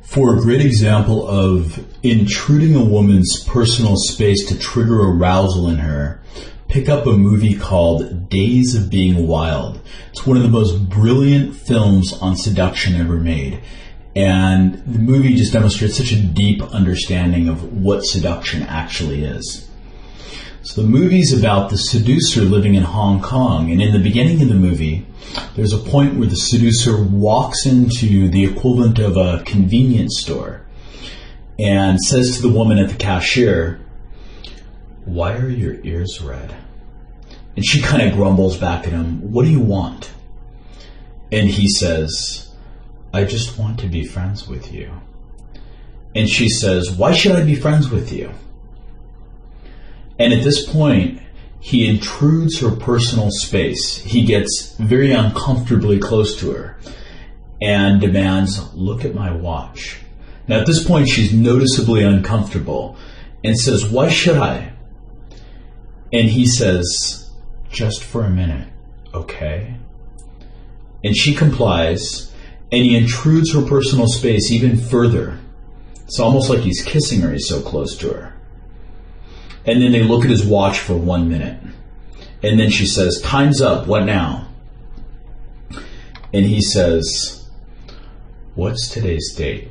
For a great example of intruding a woman's personal space to trigger arousal in her, pick up a movie called Days of Being Wild. It's one of the most brilliant films on seduction ever made. And the movie just demonstrates such a deep understanding of what seduction actually is. So the movie's about the seducer living in Hong Kong, and in the beginning of the movie, there's a point where the seducer walks into the equivalent of a convenience store and says to the woman at the cashier, "Why are your ears red?" And she kind of grumbles back at him, "What do you want?" And he says, "I just want to be friends with you." And she says, "Why should I be friends with you?" And at this point, he intrudes her personal space. He gets very uncomfortably close to her and demands, "Look at my watch." Now at this point, she's noticeably uncomfortable and says, "Why should I?" And he says, "Just for a minute, okay?" And she complies, and he intrudes her personal space even further. It's almost like he's kissing her, he's so close to her. And then they look at his watch for 1 minute. And then she says, "Time's up, what now?" And he says, "What's today's date?"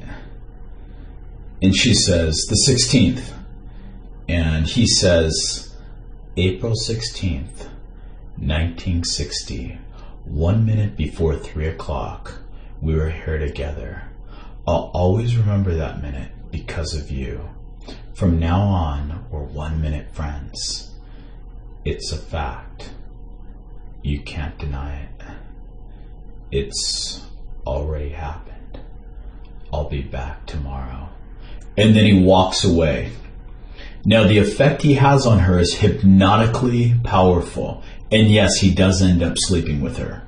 And she says, "The 16th. And he says, "April 16th, 1960, 1 minute before 3 o'clock, we were here together. I'll always remember that minute because of you. From now on, we're 1 minute friends. It's a fact. You can't deny it. It's already happened. I'll be back tomorrow." And then he walks away. Now the effect he has on her is hypnotically powerful. And yes, he does end up sleeping with her.